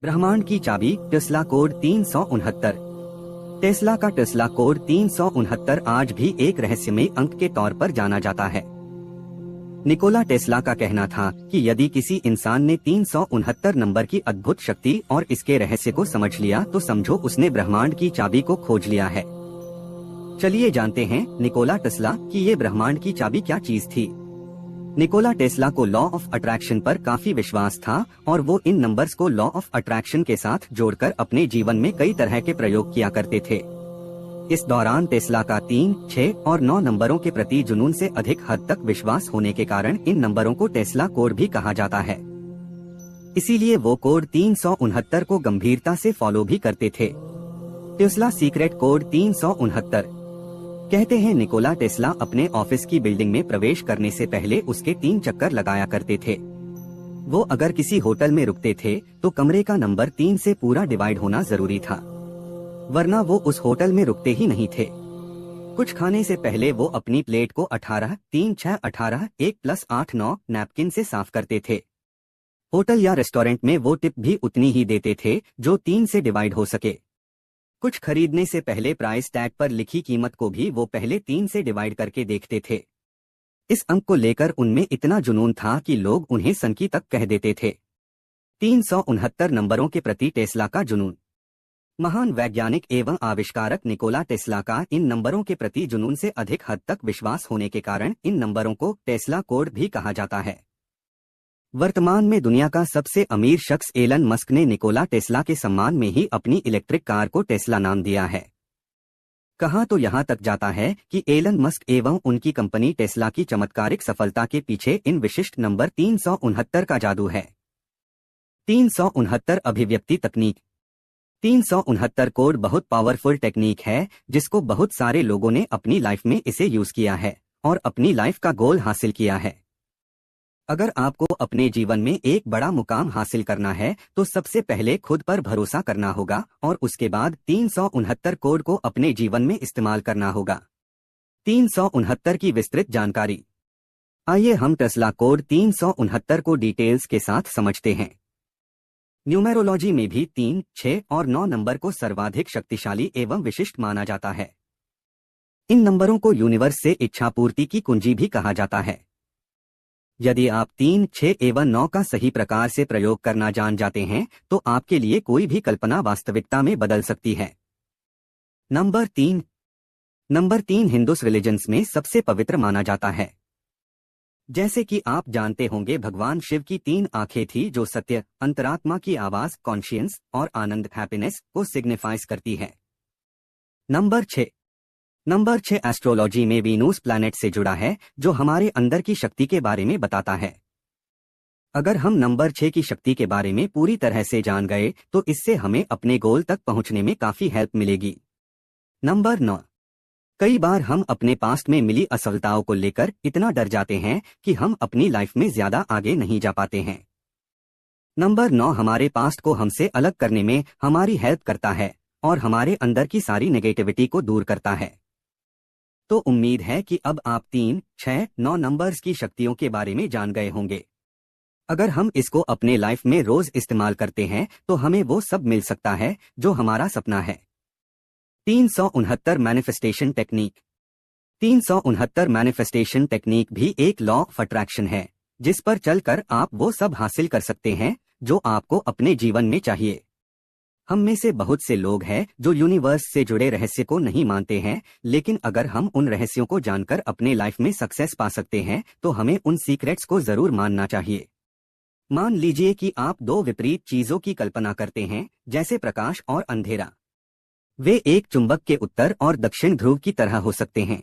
ब्रह्मांड की चाबी टेस्ला कोड 369। टेस्ला का टेस्ला कोड 369 आज भी एक रहस्यमय अंक के तौर पर जाना जाता है। निकोला टेस्ला का कहना था कि यदि किसी इंसान ने 369 नंबर की अद्भुत शक्ति और इसके रहस्य को समझ लिया तो समझो उसने ब्रह्मांड की चाबी को खोज लिया है। चलिए जानते हैं निकोला टेस्ला कि ये ब्रह्मांड की चाबी क्या चीज थी। निकोला टेस्ला को लॉ ऑफ अट्रैक्शन पर काफी विश्वास था और वो इन नंबर्स को लॉ ऑफ अट्रैक्शन के साथ जोड़कर अपने जीवन में कई तरह के प्रयोग किया करते थे। इस दौरान टेस्ला का 3, 6 और 9 नंबरों के प्रति जुनून से अधिक हद तक विश्वास होने के कारण इन नंबरों को टेस्ला कोड भी कहा जाता है। इसीलिए वो कोड 369 को गंभीरता से फॉलो भी करते थे। Tesla secret code 369। कहते हैं निकोला टेस्ला अपने ऑफिस की बिल्डिंग में प्रवेश करने से पहले उसके 3 चक्कर लगाया करते थे। वो अगर किसी होटल में रुकते थे तो कमरे का नंबर 3 से पूरा डिवाइड होना जरूरी था, वरना वो उस होटल में रुकते ही नहीं थे। कुछ खाने से पहले वो अपनी प्लेट को 18, 3, 6, 18, 1 + 8, 9 नैपकिन से साफ करते थे। होटल या रेस्टोरेंट में वो टिप भी उतनी ही देते थे जो 3 से डिवाइड हो सके। कुछ खरीदने से पहले प्राइस टैग पर लिखी कीमत को भी वो पहले 3 से डिवाइड करके देखते थे। इस अंक को लेकर उनमें इतना जुनून था कि लोग उन्हें सनकी तक कह देते थे। 369 नंबरों के प्रति टेस्ला का जुनून। महान वैज्ञानिक एवं आविष्कारक निकोला टेस्ला का इन नंबरों के प्रति जुनून से अधिक हद तक विश्वास होने के कारण इन नंबरों को टेस्ला कोड भी कहा जाता है। वर्तमान में दुनिया का सबसे अमीर शख्स एलन मस्क ने निकोला टेस्ला के सम्मान में ही अपनी इलेक्ट्रिक कार को टेस्ला नाम दिया है। कहा तो यहाँ तक जाता है कि एलन मस्क एवं उनकी कंपनी टेस्ला की चमत्कारिक सफलता के पीछे इन विशिष्ट नंबर 369 का जादू है। 369 अभिव्यक्ति तकनीक। 369 कोड बहुत पावरफुल टेक्निक है जिसको बहुत सारे लोगों ने अपनी लाइफ में इसे यूज किया है और अपनी लाइफ का गोल हासिल किया है। अगर आपको अपने जीवन में एक बड़ा मुकाम हासिल करना है तो सबसे पहले खुद पर भरोसा करना होगा और उसके बाद 369 कोड को अपने जीवन में इस्तेमाल करना होगा। 369 की विस्तृत जानकारी। आइए हम टेस्ला कोड 369 को डिटेल्स के साथ समझते हैं। न्यूमेरोलॉजी में भी 3, 6 और 9 नंबर को सर्वाधिक शक्तिशाली एवं विशिष्ट माना जाता है। इन नंबरों को यूनिवर्स से इच्छापूर्ति की कुंजी भी कहा जाता है। यदि आप 3, 6 एवं 9 का सही प्रकार से प्रयोग करना जान जाते हैं तो आपके लिए कोई भी कल्पना वास्तविकता में बदल सकती है। नंबर 3। नंबर 3 हिंदू रिलीजन्स में सबसे पवित्र माना जाता है। जैसे कि आप जानते होंगे भगवान शिव की 3 आंखें थी जो सत्य, अंतरात्मा की आवाज, कॉन्शियंस और आनंद, हैप्पीनेस को सिग्निफाइज करती है। नंबर 6। नंबर 6 एस्ट्रोलॉजी में वीनस प्लैनेट से जुड़ा है जो हमारे अंदर की शक्ति के बारे में बताता है। अगर हम नंबर 6 की शक्ति के बारे में पूरी तरह से जान गए तो इससे हमें अपने गोल तक पहुंचने में काफी हेल्प मिलेगी। नंबर 9। कई बार हम अपने पास्ट में मिली असफलताओं को लेकर इतना डर जाते हैं कि हम अपनी लाइफ में ज्यादा आगे नहीं जा पाते हैं। नंबर 9 हमारे पास्ट को हमसे अलग करने में हमारी हेल्प करता है और हमारे अंदर की सारी नेगेटिविटी को दूर करता है। तो उम्मीद है कि अब आप 3, 6, 9 नंबर्स की शक्तियों के बारे में जान गए होंगे। अगर हम इसको अपने लाइफ में रोज इस्तेमाल करते हैं तो हमें वो सब मिल सकता है जो हमारा सपना है। 369 मैनिफेस्टेशन टेक्निक। 369 मैनिफेस्टेशन टेक्निक भी एक लॉ ऑफ अट्रैक्शन है जिस पर चलकर आप वो सब हासिल कर सकते हैं जो आपको अपने जीवन में चाहिए। हम में से बहुत से लोग हैं जो यूनिवर्स से जुड़े रहस्य को नहीं मानते हैं, लेकिन अगर हम उन रहस्यों को जानकर अपने लाइफ में सक्सेस पा सकते हैं तो हमें उन सीक्रेट्स को जरूर मानना चाहिए। मान लीजिए कि आप 2 विपरीत चीजों की कल्पना करते हैं, जैसे प्रकाश और अंधेरा। वे एक चुंबक के उत्तर और दक्षिण ध्रुव की तरह हो सकते हैं।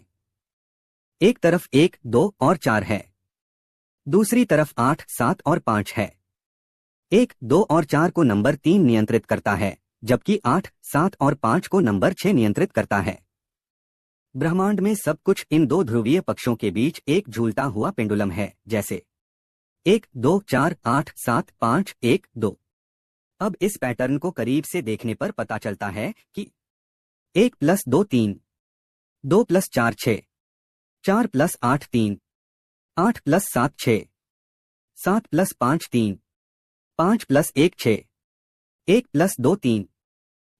एक तरफ 1, 2 और 4 है, दूसरी तरफ 8, 7 और 5 है। 1, 2 और 4 को नंबर 3 नियंत्रित करता है, जबकि 8, 7 और 5 को नंबर 6 नियंत्रित करता है। ब्रह्मांड में सब कुछ इन 2 ध्रुवीय पक्षों के बीच एक झूलता हुआ पेंडुलम है, जैसे 1, 2, 4, 8, 7, 5, 1, 2। अब इस पैटर्न को करीब से देखने पर पता चलता है कि 1 + 2 3, 2 + 4 6, 4 + 8 3, 8 + 7 6, 7 + 5 3, 5 + 1 6, 1+2 3।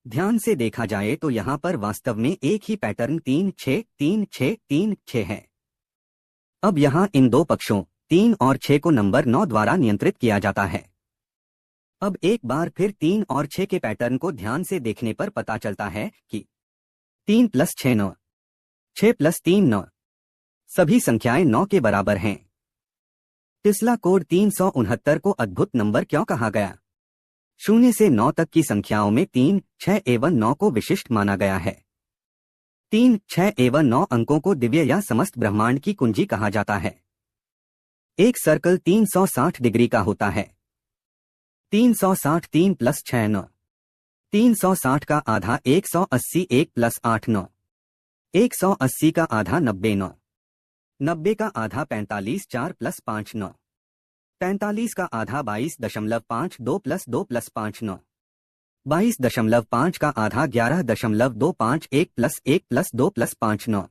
ध्यान से देखा जाए तो यहाँ पर वास्तव में एक ही पैटर्न 3 6 3 6 3 6 है। अब यहाँ इन दो पक्षों 3 और 6 को नंबर 9 द्वारा नियंत्रित किया जाता है। अब एक बार फिर 3 और 6 के पैटर्न को ध्यान से देखने पर पता चलता है कि 3+6 9, 6+3 9, सभी संख्याएं 9 के बराबर हैं। टेस्ला कोड 369 को अद्भुत नंबर क्यों कहा गया? 0 से 9 तक की संख्याओं में 3, 6 एवं 9 को विशिष्ट माना गया है। 3, 6 एवं 9 अंकों को दिव्य या समस्त ब्रह्मांड की कुंजी कहा जाता है। एक सर्कल 360 डिग्री का होता है। 360 3+6 9, 360 का आधा 180 1+8 9, 180 का आधा 90 9, 90 का आधा 45 4+5 9, 45 का आधा 22.5 2+2+5 9, 22.5 का आधा 11.25 1+1+2+5 9।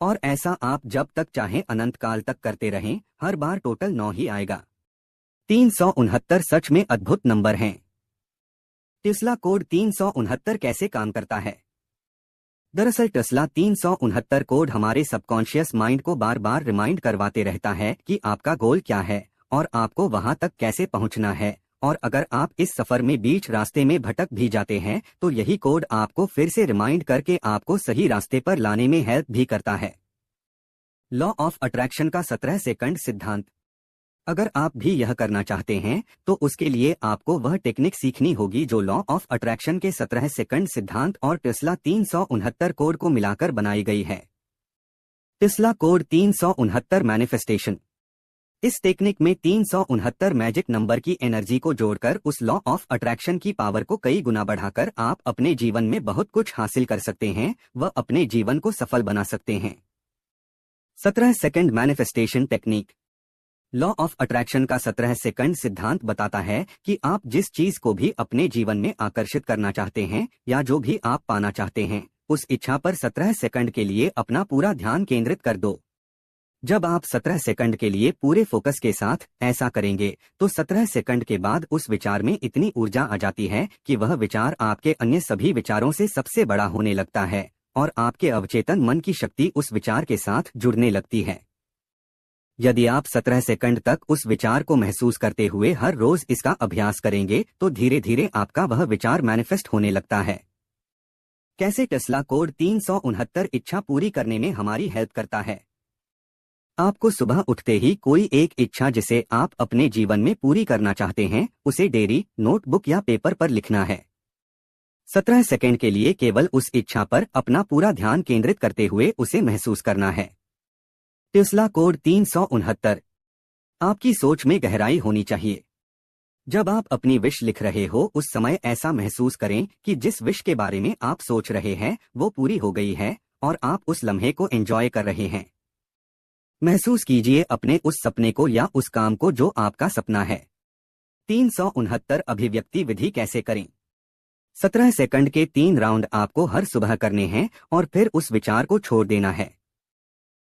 और ऐसा आप जब तक चाहें अनंत काल तक करते रहें, हर बार टोटल 9 ही आएगा। 369 सच में अद्भुत नंबर हैं। टेस्ला कोड 369 कैसे काम करता है? दरअसल टेस्ला 369 कोड हमारे सबकॉन्शियस माइंड को बार बार रिमाइंड करवाते रहता है कि आपका गोल क्या है और आपको वहां तक कैसे पहुंचना है। और अगर आप इस सफर में बीच रास्ते में भटक भी जाते हैं तो यही कोड आपको फिर से रिमाइंड करके आपको सही रास्ते पर लाने में हेल्प भी करता है। लॉ ऑफ अट्रैक्शन का 17 सेकंड सिद्धांत। अगर आप भी यह करना चाहते हैं तो उसके लिए आपको वह टेक्निक सीखनी होगी जो लॉ ऑफ अट्रैक्शन के 17 सेकंड सिद्धांत और टेस्ला 369 कोड को मिलाकर बनाई गई है। Tesla code 369 manifestation. इस टेक्निक में 369 मैजिक नंबर की एनर्जी को जोड़कर उस लॉ ऑफ अट्रैक्शन की पावर को कई गुना बढ़ाकर आप अपने जीवन में बहुत कुछ हासिल कर सकते हैं, व अपने जीवन को सफल बना सकते हैं। 17 second manifestation technique. Law of attraction का 17 सेकंड सिद्धांत बताता है कि आप जिस चीज को भी अपने जीवन में आकर्षित करना चाहते हैं या जो भी आप पाना चाहते हैं, उस इच्छा पर 17 सेकंड के लिए अपना पूरा ध्यान केंद्रित कर दो। जब आप 17 सेकंड के लिए पूरे फोकस के साथ ऐसा करेंगे तो 17 सेकंड के बाद उस विचार में इतनी ऊर्जा आ जाती है कि वह विचार आपके अन्य सभी विचारों से सबसे बड़ा होने लगता है और आपके अवचेतन मन की शक्ति उस विचार के साथ जुड़ने लगती है। यदि आप 17 सेकंड तक उस विचार को महसूस करते हुए हर रोज इसका अभ्यास करेंगे तो धीरे धीरे आपका वह विचार मैनिफेस्ट होने लगता है। कैसे टेस्ला कोड 369 इच्छा पूरी करने में हमारी हेल्प करता है? आपको सुबह उठते ही कोई एक इच्छा जिसे आप अपने जीवन में पूरी करना चाहते हैं उसे डायरी, नोटबुक या पेपर पर लिखना है। 17 सेकंड के लिए केवल उस इच्छा पर अपना पूरा ध्यान केंद्रित करते हुए उसे महसूस करना है। Tesla code 369। आपकी सोच में गहराई होनी चाहिए। जब आप अपनी विश लिख रहे हो उस समय ऐसा महसूस करें कि जिस विश के बारे में आप सोच रहे हैं वो पूरी हो गई है और आप उस लम्हे को एंजॉय कर रहे हैं। महसूस कीजिए अपने उस सपने को या उस काम को जो आपका सपना है। 369 अभिव्यक्ति विधि कैसे करें? 17 सेकंड के 3 राउंड आपको हर सुबह करने हैं और फिर उस विचार को छोड़ देना है।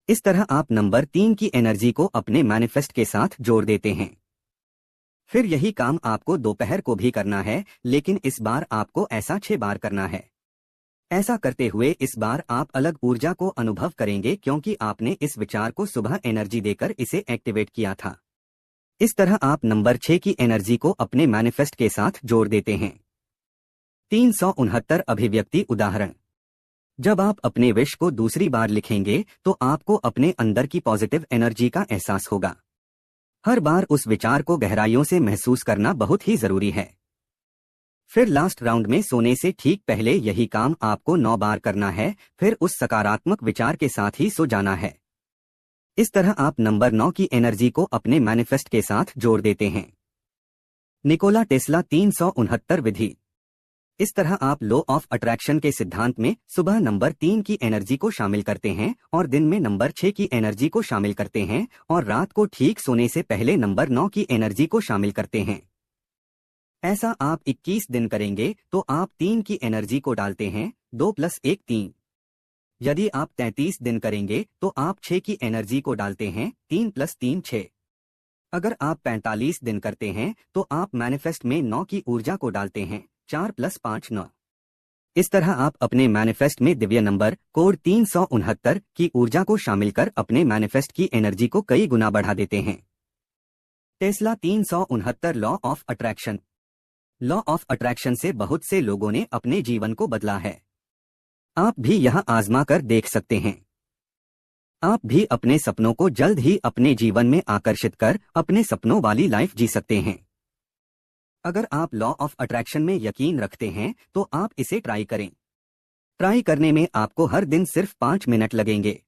इस तरह आप नंबर 3 की एनर्जी को अपने मैनिफेस्ट के साथ जोड़ देते हैं। फिर यही काम आपको दोपहर को भी करना है, लेकिन इस बार आपको ऐसा 6 बार करना है। ऐसा करते हुए इस बार आप अलग ऊर्जा को अनुभव करेंगे क्योंकि आपने इस विचार को सुबह एनर्जी देकर इसे एक्टिवेट किया था। इस तरह आप नंबर 6 की एनर्जी को अपने मैनिफेस्ट के साथ जोड़ देते हैं। 369 अभिव्यक्ति उदाहरण। जब आप अपने विश को दूसरी बार लिखेंगे तो आपको अपने अंदर की पॉजिटिव एनर्जी का एहसास होगा। हर बार उस विचार को गहराइयों से महसूस करना बहुत ही जरूरी है। फिर लास्ट राउंड में सोने से ठीक पहले यही काम आपको 9 बार करना है, फिर उस सकारात्मक विचार के साथ ही सो जाना है। इस तरह आप नंबर 9 की एनर्जी को अपने मैनिफेस्ट के साथ जोड़ देते हैं। निकोला टेस्ला 369 विधि। इस तरह आप लॉ ऑफ अट्रैक्शन के सिद्धांत में सुबह नंबर 3 की एनर्जी को शामिल करते हैं और दिन में नंबर 6 की एनर्जी को शामिल करते हैं और रात को ठीक सोने से पहले नंबर 9 की एनर्जी को शामिल करते हैं। ऐसा आप 21 दिन करेंगे तो आप 3 की एनर्जी को डालते हैं, 2 + 1 3। यदि आप 33 दिन करेंगे तो आप 6 की एनर्जी को डालते हैं, 3 + 3 6। अगर आप 45 दिन करते हैं तो आप मैनिफेस्ट में 9 की ऊर्जा को डालते हैं। 4 + 5 9। इस तरह आप अपने मैनिफेस्ट में दिव्य नंबर कोड 369 की ऊर्जा को शामिल कर अपने मैनिफेस्ट की एनर्जी को कई गुना बढ़ा देते हैं। Tesla 369 law of attraction. Law of attraction से बहुत से लोगों ने अपने जीवन को बदला है। आप भी यह आजमा कर देख सकते हैं। आप भी अपने सपनों को जल्द ही अपने जीवन में आकर्षित कर अपने सपनों वाली लाइफ जी सकते हैं। अगर आप लॉ ऑफ अट्रैक्शन में यकीन रखते हैं तो आप इसे ट्राई करें। ट्राई करने में आपको हर दिन सिर्फ 5 मिनट लगेंगे।